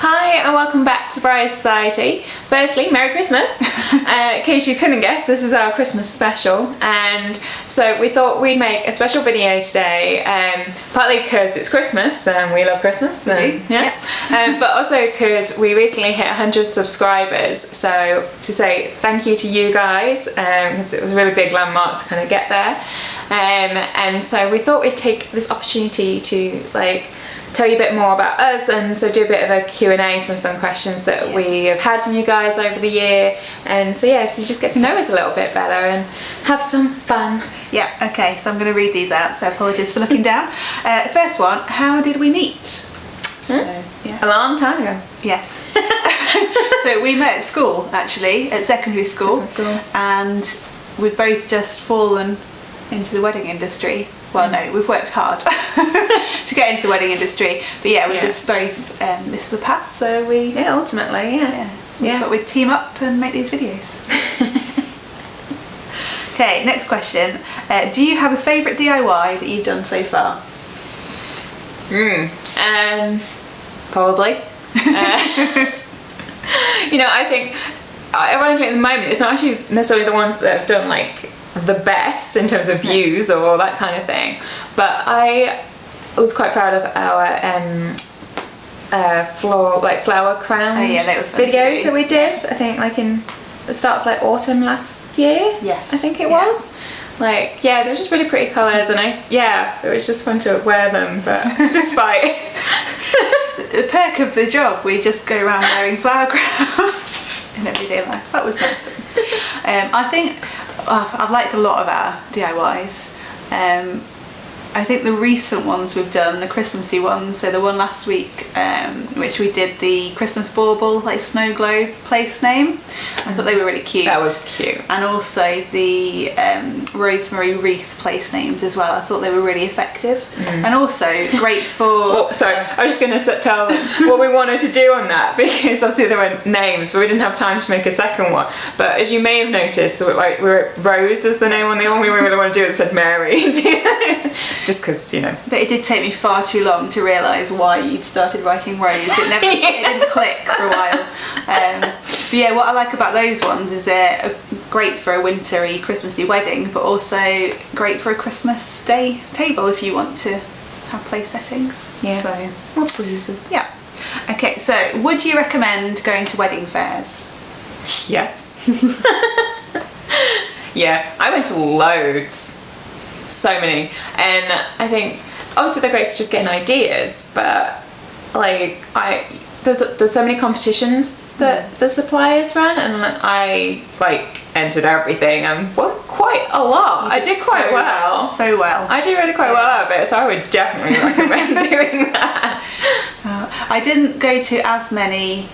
Hi and welcome back to Bride Society. Firstly, Merry Christmas. In case you couldn't guess, this is our Christmas special, and so we thought we'd make a special video today, partly because it's Christmas and we love Christmas, but also because we recently hit 100 subscribers, so to say thank you to you guys, because it was a really big landmark to kind of get there, and so we thought we'd take this opportunity to tell you a bit more about us, and so do a bit of a Q&A from some questions that we have had from you guys over the year, and so you just get to know us a little bit better and have some fun. Yeah, okay, so I'm going to read these out, so apologies for looking down. First one, how did we meet? So, A long time ago. Yes. So we met at school, actually, at secondary school, and we've both just fallen into the wedding industry. Well, no, we've worked hard to get into the wedding industry, but we just both, this is the path, so we... ultimately, we thought we'd team up and make these videos. Okay, next question. Do you have a favourite DIY that you've done so far? Probably. I think, ironically at the moment, it's not actually necessarily the ones that have done the best in terms of views or that kind of thing, but I was quite proud of our flower crown video that we did. I think in the start of autumn last year. Yes, I think it was. They were just really pretty colours, and it was just fun to wear them. But despite the perk of the job, we just go around wearing flower crowns in everyday life. That was nice. I think I've liked a lot of our DIYs. I think the recent ones we've done, the Christmassy ones, so the one last week, which we did the Christmas bauble, snow globe place name. I thought they were really cute. That was cute. And also the rosemary wreath place names as well. I thought they were really effective. And also great for... I was just going to tell them what we wanted to do on that, because obviously there were names, but we didn't have time to make a second one. But as you may have noticed, we were Rose as the name on the one we really want to do, it said Mary. Just because, But it did take me far too long to realise why you'd started writing Rose. It didn't click for a while. But what I like about those ones is they're great for a wintry, Christmassy wedding, but also great for a Christmas Day table if you want to have place settings. Yes. Multiple uses. Yeah. Okay, so would you recommend going to wedding fairs? Yes. I went to loads. So many, and I think obviously they're great for just getting ideas, but there's so many competitions that the suppliers run, and I entered everything and won quite a lot. I did quite well. So well. I did really quite well out of it, so I would definitely recommend doing that. I didn't go to as many,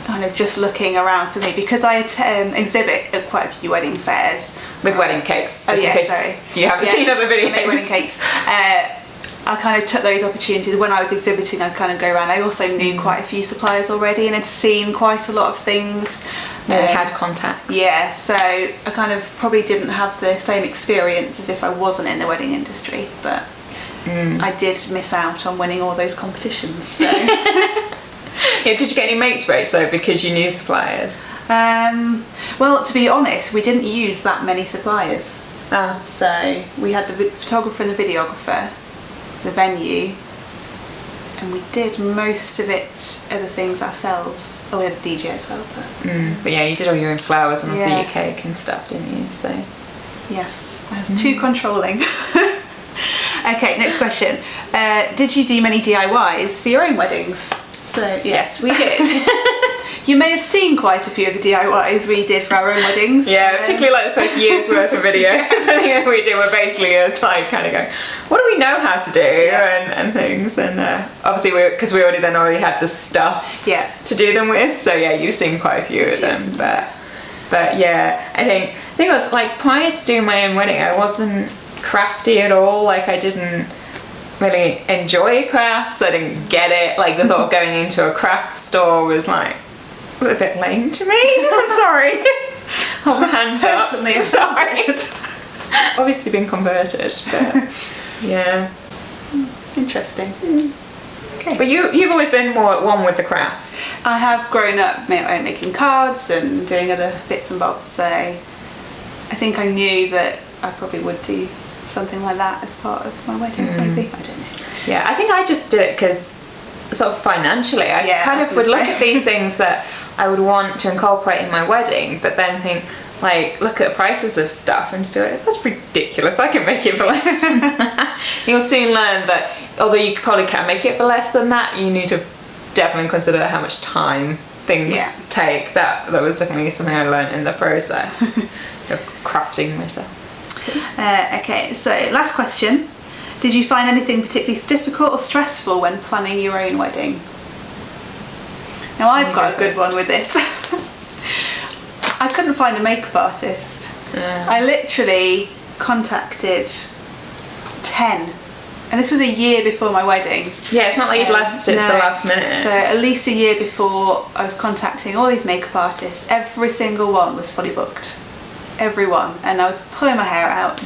kind of just looking around for me, because I exhibit at quite a few wedding fairs. With wedding cakes, just in case you haven't seen other videos. Wedding cakes. I kind of took those opportunities. When I was exhibiting, I'd kind of go around. I also knew quite a few suppliers already and had seen quite a lot of things. Had contacts. Yeah, so I kind of probably didn't have the same experience as if I wasn't in the wedding industry, but I did miss out on winning all those competitions. So. Did you get any mates rates though, because you knew suppliers? Well, to be honest, we didn't use that many suppliers. So we had the photographer and the videographer, the venue, and we did most of other things ourselves. Oh, we had a DJ as well. But you did all your own flowers and also your cake and stuff, didn't you? So yes, I was too controlling. Okay, next question. Did you do many DIYs for your own weddings? So yes, we did. You may have seen quite a few of the DIYs we did for our own weddings. Yeah, particularly the first year's worth of videos. I think we did were basically us kind of going, what do we know how to do and things, and obviously because we already had the stuff to do them with. So you've seen quite a few of them, but I think it was prior to doing my own wedding, I wasn't crafty at all. I didn't really enjoy crafts. I didn't get it. The thought of going into a craft store was a bit lame to me. I'm sorry. Hold my hand up. Sorry. Obviously been converted, but interesting. Okay. But you've always been more at one with the crafts. I have grown up making cards and doing other bits and bobs, so I think I knew that I probably would do something like that as part of my wedding, maybe. I don't know. Yeah, I think I just did it because sort of financially, I kind of would look at these things that I would want to incorporate in my wedding, but then think, like, look at the prices of stuff and just be like, that's ridiculous, I can make it for less than that. You'll soon learn that although you probably can make it for less than that, you need to definitely consider how much time things take. That was definitely something I learned in the process of crafting myself. Okay, so last question. Did you find anything particularly difficult or stressful when planning your own wedding? Now I've got a good one with this. I couldn't find a makeup artist. I literally contacted 10, and this was a year before my wedding. Yeah, it's not like you'd left it to the last minute. So at least a year before, I was contacting all these makeup artists. Every single one was fully booked. Everyone, and I was pulling my hair out.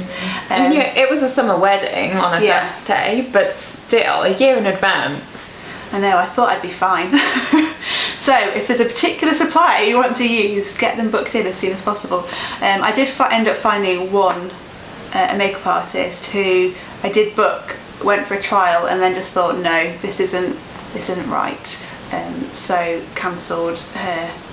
And it was a summer wedding on a Saturday, but still a year in advance. I know, I thought I'd be fine. So if there's a particular supplier you want to use, get them booked in as soon as possible. I did end up finding one, a makeup artist who I did book, went for a trial, and then just thought, no, this isn't right. So cancelled her.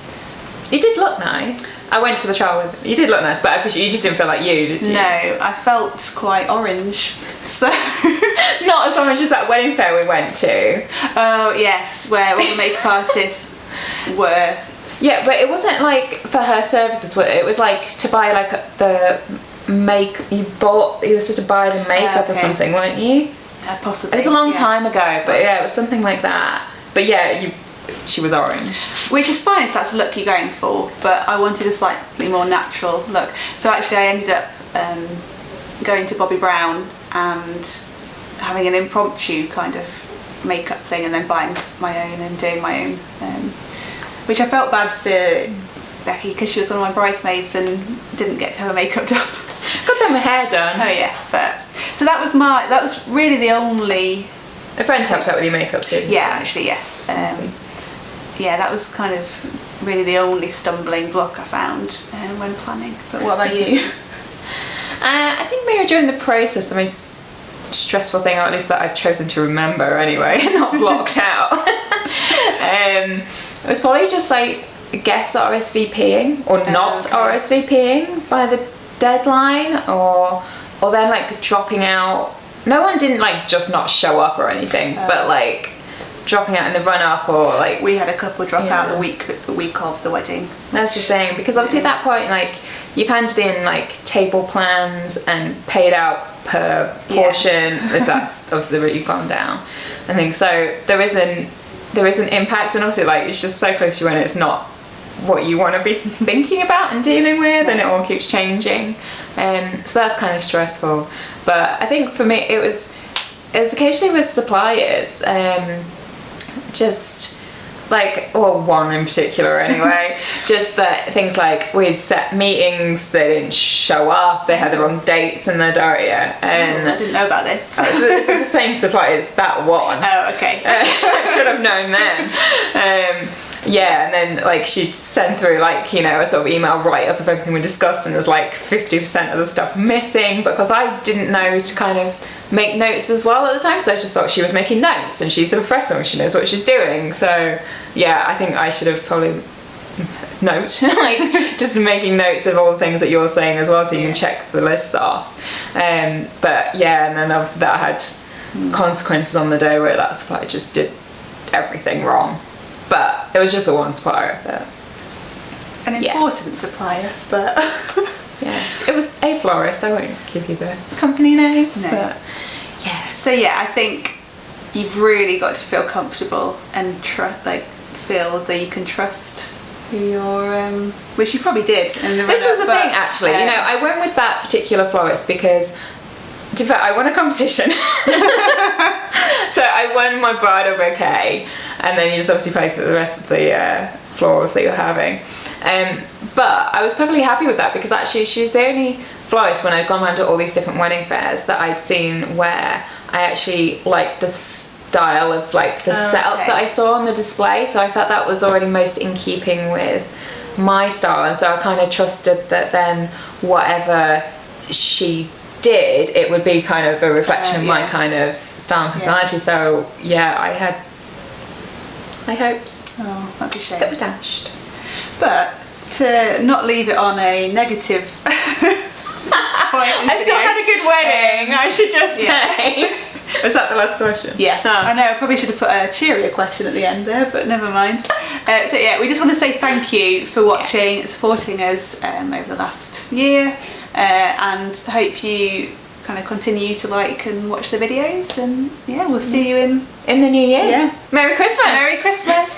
You did look nice. I went to the trial with you. You did look nice, but I appreciate you just didn't feel like you, did you? No, I felt quite orange. So not as orange as that wedding fair we went to. Oh yes, where all the makeup artists were. Yeah, but it wasn't like for her services. It was like to buy like the you were supposed to buy the makeup or something, weren't you? Possibly. It was a long time ago, but yeah, it was something like that. But yeah, she was orange. Which is fine if that's the look you're going for, but I wanted a slightly more natural look. So actually I ended up going to Bobbi Brown and having an impromptu kind of makeup thing, and then buying my own and doing my own. Which I felt bad for Becky because she was one of my bridesmaids and didn't get to have her makeup done. Got to have my hair done. Oh yeah, but so that was really the only. A friend helped out with your makeup too. Yeah, actually yes. Yeah, that was kind of really the only stumbling block I found when planning. But what about you? I think maybe during the process, the most stressful thing, or at least that I've chosen to remember anyway, not blocked out, it was probably just like guests RSVPing or not RSVPing by the deadline, or then like dropping out. No one didn't like just not show up or anything, but like dropping out in the run-up, or like we had a couple drop out the week of the wedding. That's the thing, because obviously at that point, like, you've handed in like table plans and paid out per portion, if that's obviously the route you've gone down. I think so. There is an impact, and obviously like it's just so close to you when it's not what you want to be thinking about and dealing with, and it all keeps changing. So that's kind of stressful. But I think for me it was occasionally with suppliers. Just like, or one in particular anyway, just that things like we'd set meets, they didn't show up, they had the wrong dates in their diary, and I didn't know about this. So it's the same supplier as that one. Oh, okay. I should have known then. Yeah, and then like she'd send through like, you know, a sort of email write-up of everything we discussed, and there's like 50% of the stuff missing, because I didn't know to kind of make notes as well at the time, because I just thought she was making notes and she's a professional, she knows what she's doing. So yeah, I think I should have probably like just making notes of all the things that you're saying as well, so you can check the list off. But yeah, and then obviously that had consequences on the day where that supplier just did everything wrong. But it was just the one supplier. An important supplier, but yes, it was a florist. I won't give you the company name. No. But yes. So yeah, I think you've really got to feel comfortable and feel as though you can trust your which you probably did. This was the thing, actually. You know, I went with that particular florist because, in fact, I won a competition. So I won my bridal bouquet, and then you just obviously pay for the rest of the florals that you're having. But I was perfectly happy with that, because actually she's the only florist when I'd gone around to all these different wedding fairs that I'd seen where I actually liked the style of like the setup that I saw on the display, so I felt that was already most in keeping with my style, and so I kind of trusted that then whatever she did, it would be kind of a reflection of my kind of style and personality. So yeah, I had my hopes. Oh, that's a shame. That were dashed. But to not leave it on a negative I still had a good wedding, I should just say. Was that the last question? Yeah. Oh. I know, I probably should have put a cheerier question at the end there, but never mind. So yeah, we just want to say thank you for watching, supporting us over the last year, and hope you kind of continue to like and watch the videos, and yeah, we'll see you in the new year. Yeah. Merry Christmas! Merry Christmas!